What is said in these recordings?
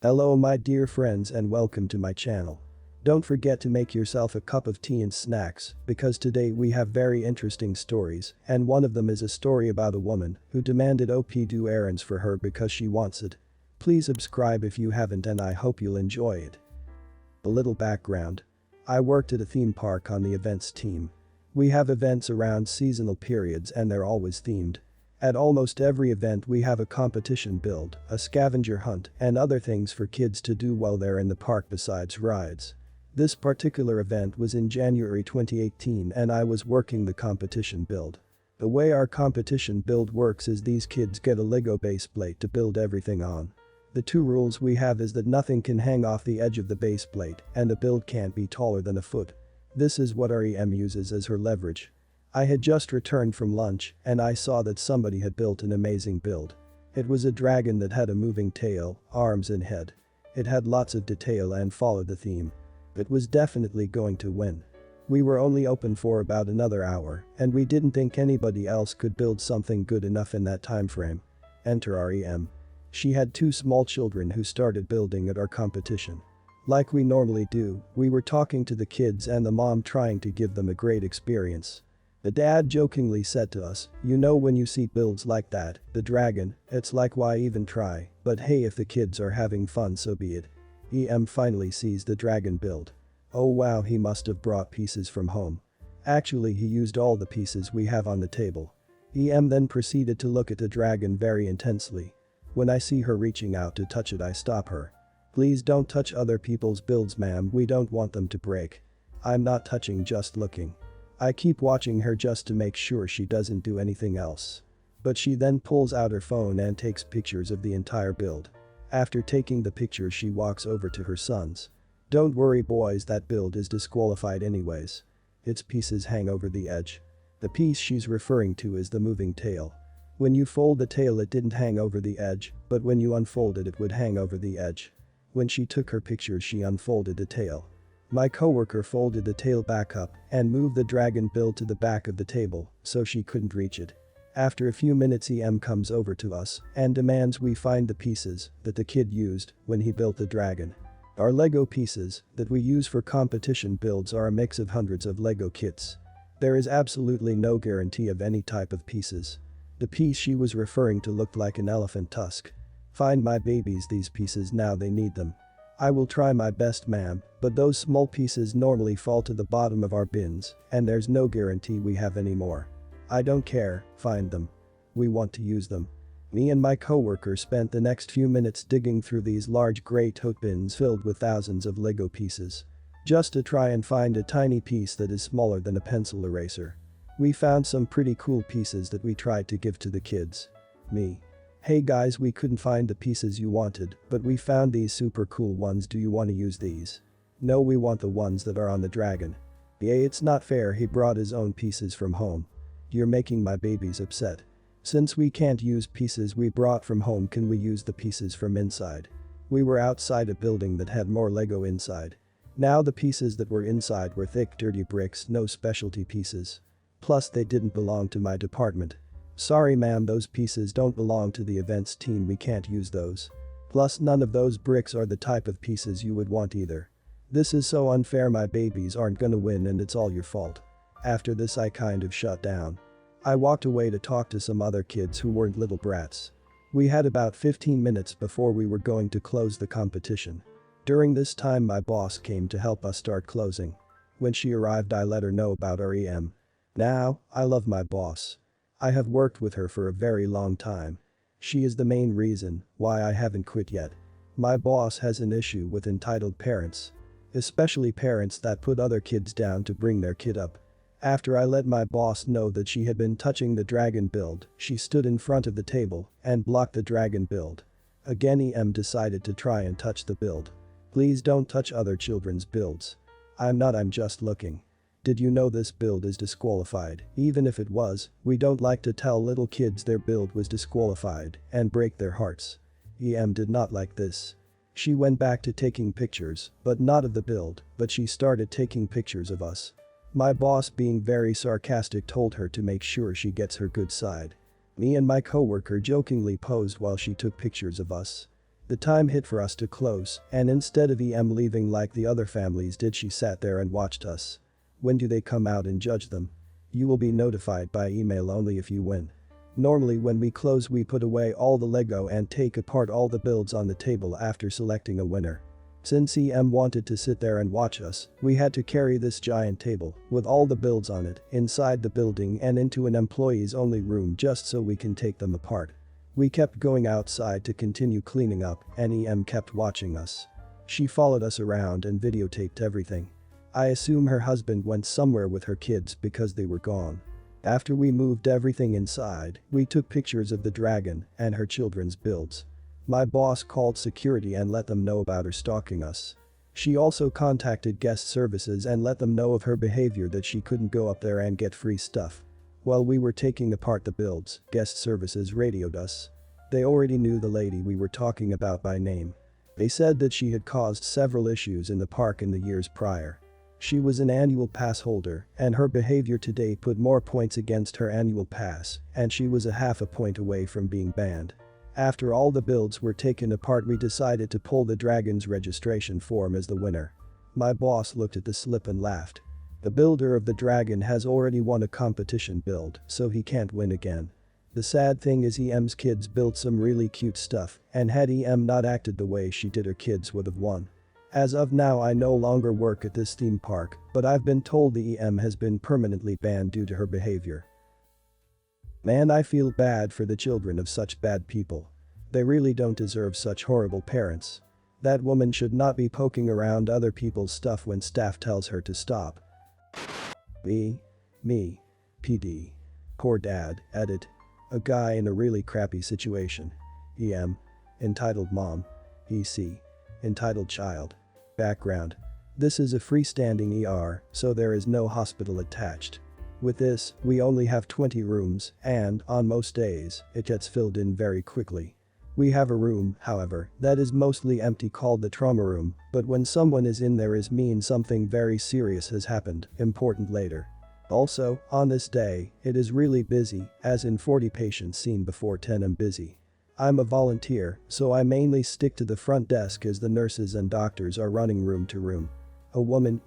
Hello my dear friends and welcome to my channel. Don't forget to make yourself a cup of tea and snacks because today we have very interesting stories and one of them is a story about a woman who demanded OP do errands for her because she wants it. Please subscribe if you haven't and I hope you'll enjoy it. A little background. I worked at a theme park on the events team. We have events around seasonal periods and they're always themed. At almost every event we have a competition build, a scavenger hunt, and other things for kids to do while they're in the park besides rides. This particular event was in January 2018 and I was working the competition build. The way our competition build works is these kids get a Lego base plate to build everything on. The two rules we have is that nothing can hang off the edge of the base plate and the build can't be taller than a foot. This is what our EM uses as her leverage. I had just returned from lunch and I saw that somebody had built an amazing build. It was a dragon that had a moving tail, arms and head. It had lots of detail and followed the theme. It was definitely going to win. We were only open for about another hour and we didn't think anybody else could build something good enough in that time frame. Enter our EM. She had two small children who started building at our competition. Like we normally do, we were talking to the kids and the mom trying to give them a great experience. The dad jokingly said to us, "You know when you see builds like that, the dragon, it's like why even try, but hey if the kids are having fun so be it." EM finally sees the dragon build. Oh wow he must have brought pieces from home. Actually he used all the pieces we have on the table. EM then proceeded to look at the dragon very intensely. When I see her reaching out to touch it I stop her. "Please don't touch other people's builds ma'am, we don't want them to break." "I'm not touching, just looking." I keep watching her just to make sure she doesn't do anything else. But she then pulls out her phone and takes pictures of the entire build. After taking the pictures she walks over to her sons. "Don't worry boys, that build is disqualified anyways. Its pieces hang over the edge." The piece she's referring to is the moving tail. When you fold the tail it didn't hang over the edge, but when you unfold it would hang over the edge. When she took her pictures she unfolded the tail. My coworker folded the tail back up and moved the dragon build to the back of the table so she couldn't reach it. After a few minutes EM comes over to us and demands we find the pieces that the kid used when he built the dragon. Our Lego pieces that we use for competition builds are a mix of hundreds of Lego kits. There is absolutely no guarantee of any type of pieces. The piece she was referring to looked like an elephant tusk. Find my babies these pieces now, they need them. "I will try my best ma'am, but those small pieces normally fall to the bottom of our bins and there's no guarantee we have any more." "I don't care, find them. We want to use them." Me and my coworker spent the next few minutes digging through these large grey tote bins filled with thousands of Lego pieces. Just to try and find a tiny piece that is smaller than a pencil eraser. We found some pretty cool pieces that we tried to give to the kids. Me. "Hey guys, we couldn't find the pieces you wanted, but we found these super cool ones, do you want to use these?" "No, we want the ones that are on the dragon." "Yeah, it's not fair, he brought his own pieces from home." "You're making my babies upset." "Since we can't use pieces we brought from home, can we use the pieces from inside?" We were outside a building that had more Lego inside. Now the pieces that were inside were thick dirty bricks, no specialty pieces. Plus they didn't belong to my department. "Sorry ma'am, those pieces don't belong to the events team, we can't use those. Plus none of those bricks are the type of pieces you would want either. This is so unfair, my babies aren't gonna win and it's all your fault." After this I kind of shut down. I walked away to talk to some other kids who weren't little brats. We had about 15 minutes before we were going to close the competition. During this time my boss came to help us start closing. When she arrived I let her know about our EM. Now, I love my boss. I have worked with her for a very long time. She is the main reason why I haven't quit yet. My boss has an issue with entitled parents. Especially parents that put other kids down to bring their kid up. After I let my boss know that she had been touching the dragon build, she stood in front of the table and blocked the dragon build. Again EM decided to try and touch the build. "Please don't touch other children's builds." "I'm not, I'm just looking." "Did you know this build is disqualified? Even if it was, we don't like to tell little kids their build was disqualified and break their hearts." EM did not like this. She went back to taking pictures, but not of the build, but she started taking pictures of us. My boss, being very sarcastic, told her to make sure she gets her good side. Me and my coworker jokingly posed while she took pictures of us. The time hit for us to close, and instead of leaving like the other families did, she sat there and watched us. When do they come out and judge them? You will be notified by email only if you win. Normally when we close we put away all the Lego and take apart all the builds on the table after selecting a winner. Since wanted to sit there and watch us, we had to carry this giant table with all the builds on it inside the building and into an employees only room just so we can take them apart. We kept going outside to continue cleaning up and kept watching us. She followed us around and videotaped everything. I assume her husband went somewhere with her kids because they were gone. After we moved everything inside, we took pictures of the dragon and her children's builds. My boss called security and let them know about her stalking us. She also contacted guest services and let them know of her behavior, that she couldn't go up there and get free stuff. While we were taking apart the builds, guest services radioed us. They already knew the lady we were talking about by name. They said that she had caused several issues in the park in the years prior. She was an annual pass holder, and her behavior today put more points against her annual pass, and she was a half a point away from being banned. After all the builds were taken apart, we decided to pull the dragon's registration form as the winner. My boss looked at the slip and laughed. The builder of the dragon has already won a competition build, so he can't win again. The sad thing is EM's kids built some really cute stuff, and had not acted the way she did, her kids would have won. As of now I no longer work at this theme park, but I've been told the has been permanently banned due to her behavior. Man, I feel bad for the children of such bad people. They really don't deserve such horrible parents. That woman should not be poking around other people's stuff when staff tells her to stop. Me. PD. Poor dad, edit. A guy in a really crappy situation. Entitled mom. EC. Entitled child. Background. This is a freestanding ER, so there is no hospital attached. With this, we only have 20 rooms, and, on most days, it gets filled in very quickly. We have a room, however, that is mostly empty called the trauma room, but when someone is in there it means something very serious has happened, important later. Also, on this day, it is really busy, as in 40 patients seen before 10 am busy. I'm a volunteer, so I mainly stick to the front desk as the nurses and doctors are running room to room. A woman,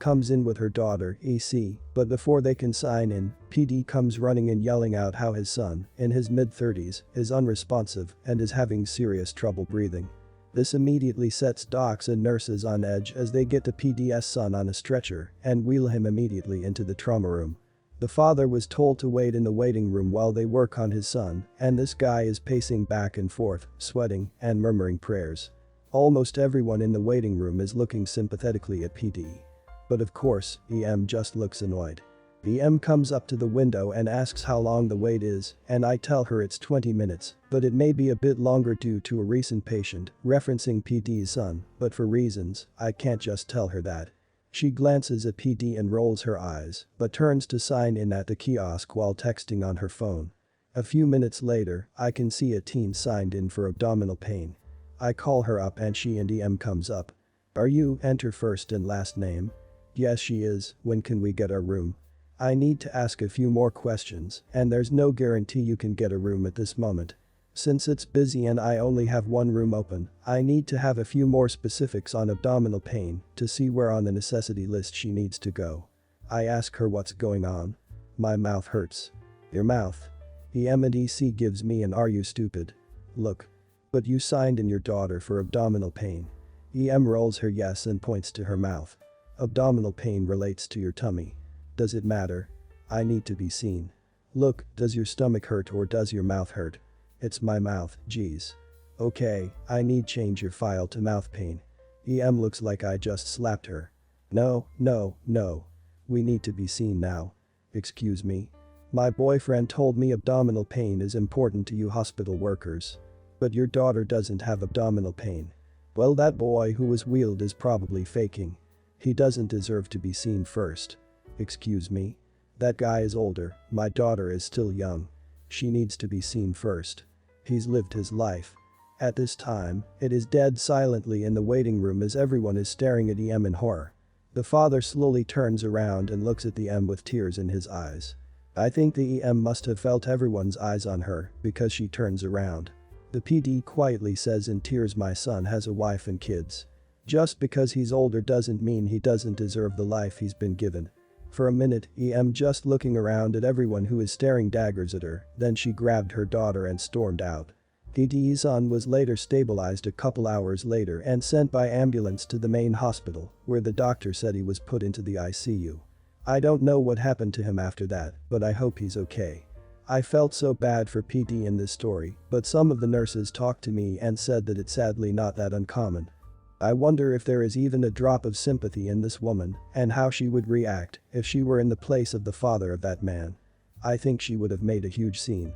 comes in with her daughter, EC, but before they can sign in, PD comes running and yelling out how his son, in his mid-30s, is unresponsive and is having serious trouble breathing. This immediately sets docs and nurses on edge as they get to PD's son on a stretcher and wheel him immediately into the trauma room. The father was told to wait in the waiting room while they work on his son, and this guy is pacing back and forth, sweating and murmuring prayers. Almost everyone in the waiting room is looking sympathetically at PD. But of course, just looks annoyed. Comes up to the window and asks how long the wait is, and I tell her it's 20 minutes, but it may be a bit longer due to a recent patient, referencing PD's son, but for reasons, I can't just tell her that. She glances at PD and rolls her eyes, but turns to sign in at the kiosk while texting on her phone. A few minutes later, I can see a teen signed in for abdominal pain. I call her up and she and comes up. Are you? Enter first and last name. Yes, she is. When can we get our room? I need to ask a few more questions, and there's no guarantee you can get a room at this moment. Since it's busy and I only have one room open, I need to have a few more specifics on abdominal pain to see where on the necessity list she needs to go. I ask her what's going on. My mouth hurts. Your mouth? EC gives me an "are you stupid" look. But you signed in your daughter for abdominal pain. Rolls her yes and points to her mouth. Abdominal pain relates to your tummy. Does it matter? I need to be seen. Look, does your stomach hurt or does your mouth hurt? It's my mouth, geez. Okay, I need change your file to mouth pain. Looks like I just slapped her. No. We need to be seen now. Excuse me. My boyfriend told me abdominal pain is important to you hospital workers. But your daughter doesn't have abdominal pain. Well, that boy who was wheeled is probably faking. He doesn't deserve to be seen first. Excuse me? That guy is older, my daughter is still young. She needs to be seen first. He's lived his life. At this time, it is dead silently in the waiting room as everyone is staring at in horror. The father slowly turns around and looks at the with tears in his eyes. I think the must have felt everyone's eyes on her because she turns around. The PD quietly says in tears, my son has a wife and kids. Just because he's older doesn't mean he doesn't deserve the life he's been given. For a minute, I'm just looking around at everyone who is staring daggers at her, then she grabbed her daughter and stormed out. PD's son was later stabilized a couple hours later and sent by ambulance to the main hospital, where the doctor said he was put into the ICU. I don't know what happened to him after that, but I hope he's okay. I felt so bad for PD in this story, but some of the nurses talked to me and said that it's sadly not that uncommon. I wonder if there is even a drop of sympathy in this woman and how she would react if she were in the place of the father of that man. I think she would have made a huge scene.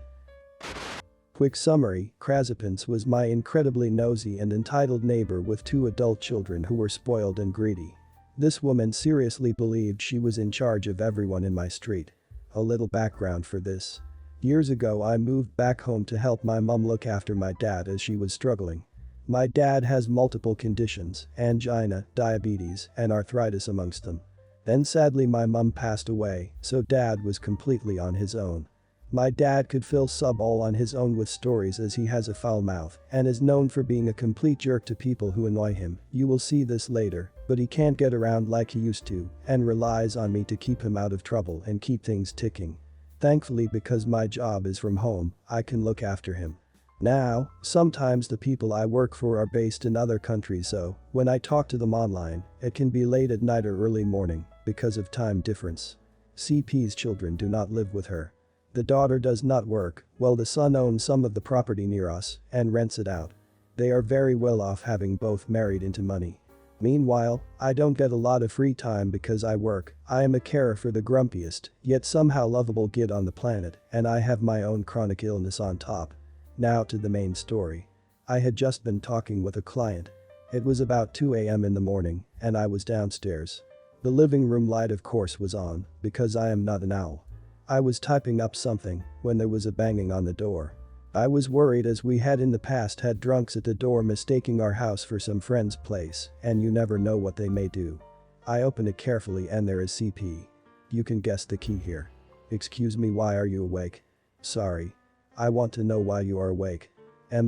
Quick summary, Krazipins was my incredibly nosy and entitled neighbor with 2 adult children who were spoiled and greedy. This woman seriously believed she was in charge of everyone in my street. A little background for this. Years ago I moved back home to help my mom look after my dad as she was struggling. My dad has multiple conditions, angina, diabetes, and arthritis amongst them. Then sadly my mom passed away, so dad was completely on his own. My dad could fill sub all on his own with stories as he has a foul mouth and is known for being a complete jerk to people who annoy him. You will see this later, but he can't get around like he used to and relies on me to keep him out of trouble and keep things ticking. Thankfully, because my job is from home, I can look after him. Now, sometimes the people I work for are based in other countries, so when I talk to them online, it can be late at night or early morning because of time difference. CP's children do not live with her. The daughter does not work, while the son owns some of the property near us and rents it out. They are very well off, having both married into money. Meanwhile, I don't get a lot of free time because I work. I am a carer for the grumpiest, yet somehow lovable kid on the planet, and I have my own chronic illness on top. Now to the main story. I had just been talking with a client. It was about 2 a.m. in the morning, and I was downstairs. The living room light of course was on, because I am not an owl. I was typing up something when there was a banging on the door. I was worried as we had in the past had drunks at the door mistaking our house for some friend's place, and you never know what they may do. I open it carefully and there is CP. You can guess the key here. Excuse me, why are you awake? Sorry. I want to know why you are awake.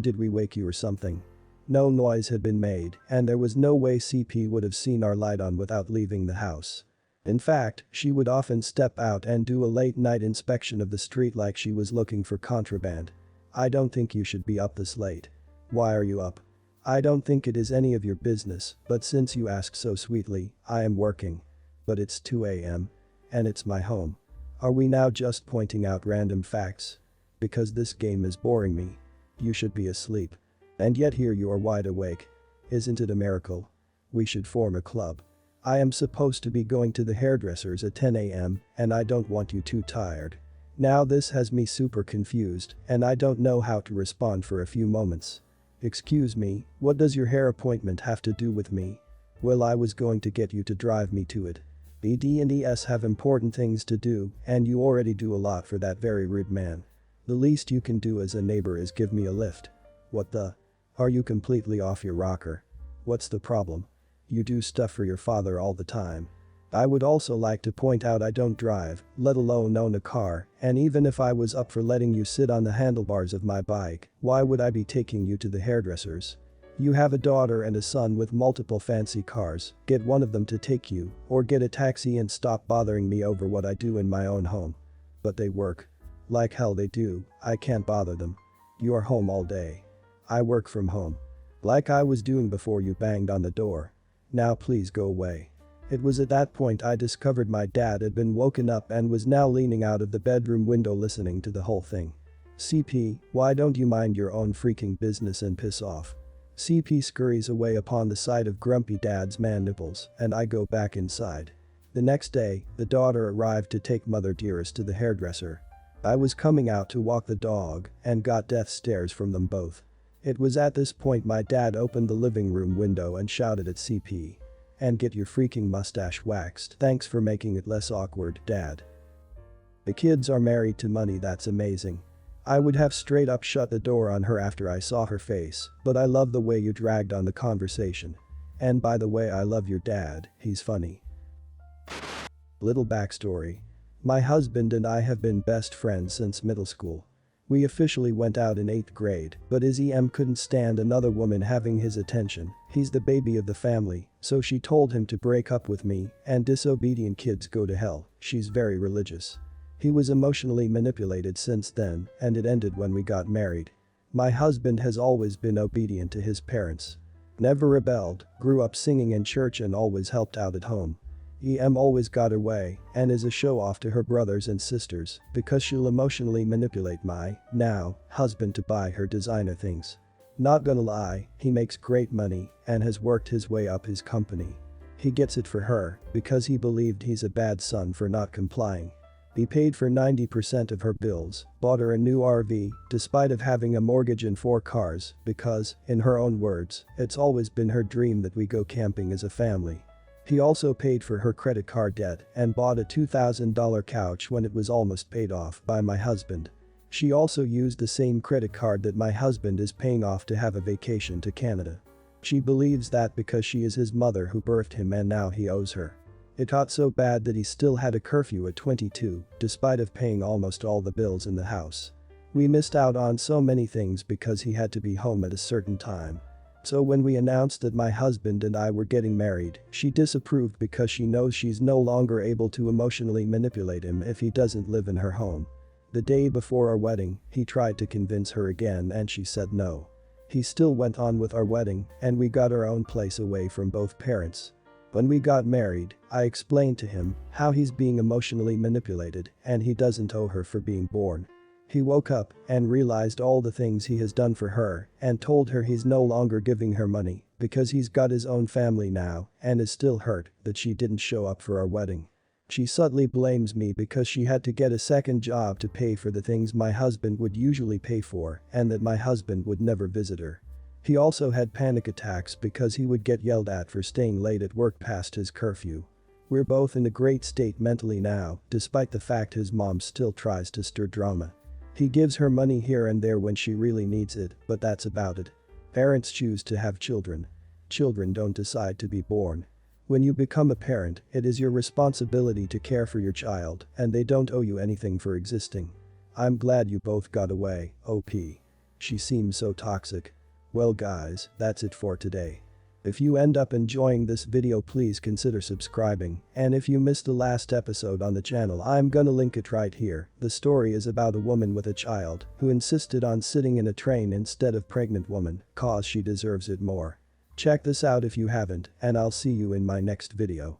Did we wake you or something? No noise had been made, and there was no way CP would have seen our light on without leaving the house. In fact, she would often step out and do a late night inspection of the street like she was looking for contraband. I don't think you should be up this late. Why are you up? I don't think it is any of your business, but since you ask so sweetly, I am working. But it's 2 a.m. and it's my home. Are we now just pointing out random facts? Because this game is boring me. You should be asleep. And yet here you are wide awake. Isn't it a miracle? We should form a club. I am supposed to be going to the hairdressers at 10 a.m. and I don't want you too tired. Now this has me super confused and I don't know how to respond for a few moments. Excuse me, what does your hair appointment have to do with me? Well, I was going to get you to drive me to it. BD and ES have important things to do and you already do a lot for that very rude man. The least you can do as a neighbor is give me a lift. What the? Are you completely off your rocker? What's the problem? You do stuff for your father all the time. I would also like to point out I don't drive, let alone own a car, and even if I was up for letting you sit on the handlebars of my bike, why would I be taking you to the hairdressers? You have a daughter and a son with multiple fancy cars, get one of them to take you, or get a taxi and stop bothering me over what I do in my own home. But they work. Like hell they do, I can't bother them. You are home all day. I work from home. Like I was doing before you banged on the door. Now please go away. It was at that point I discovered my dad had been woken up and was now leaning out of the bedroom window listening to the whole thing. CP, why don't you mind your own freaking business and piss off? CP scurries away upon the sight of grumpy dad's man nipples and I go back inside. The next day, the daughter arrived to take mother dearest to the hairdresser. I was coming out to walk the dog and got death stares from them both. It was at this point my dad opened the living room window and shouted at CP. And get your freaking mustache waxed. Thanks for making it less awkward, Dad. The kids are married to money, that's amazing. I would have straight up shut the door on her after I saw her face, but I love the way you dragged on the conversation. And by the way, I love your dad, he's funny. Little backstory. My husband and I have been best friends since middle school. We officially went out in 8th grade, but his EM couldn't stand another woman having his attention. He's the baby of the family, so she told him to break up with me, and disobedient kids go to hell. She's very religious. He was emotionally manipulated since then, and it ended when we got married. My husband has always been obedient to his parents. Never rebelled, grew up singing in church and always helped out at home. EM always got her way and is a show-off to her brothers and sisters because she'll emotionally manipulate my, now, husband to buy her designer things. Not gonna lie, he makes great money and has worked his way up his company. He gets it for her because he believed he's a bad son for not complying. He paid for 90% of her bills, bought her a new RV, despite of having a mortgage and 4 cars, because, in her own words, it's always been her dream that we go camping as a family. He also paid for her credit card debt and bought a $2,000 couch when it was almost paid off by my husband. She also used the same credit card that my husband is paying off to have a vacation to Canada. She believes that because she is his mother who birthed him and now he owes her. It got so bad that he still had a curfew at 22, despite of paying almost all the bills in the house. We missed out on so many things because he had to be home at a certain time. So when we announced that my husband and I were getting married, she disapproved because she knows she's no longer able to emotionally manipulate him if he doesn't live in her home. The day before our wedding, he tried to convince her again and she said no. He still went on with our wedding and we got our own place away from both parents. When we got married, I explained to him how he's being emotionally manipulated and he doesn't owe her for being born. He woke up and realized all the things he has done for her and told her he's no longer giving her money because he's got his own family now and is still hurt that she didn't show up for our wedding. She subtly blames me because she had to get a second job to pay for the things my husband would usually pay for and that my husband would never visit her. He also had panic attacks because he would get yelled at for staying late at work past his curfew. We're both in a great state mentally now, despite the fact his mom still tries to stir drama. He gives her money here and there when she really needs it, but that's about it. Parents choose to have children. Children don't decide to be born. When you become a parent, it is your responsibility to care for your child, and they don't owe you anything for existing. I'm glad you both got away, OP. She seems so toxic. Well guys, that's it for today. If you end up enjoying this video, please consider subscribing, and if you missed the last episode on the channel, I'm gonna link it right here. The story is about a woman with a child who insisted on sitting in a train instead of pregnant woman cause she deserves it more. Check this out if you haven't, and I'll see you in my next video.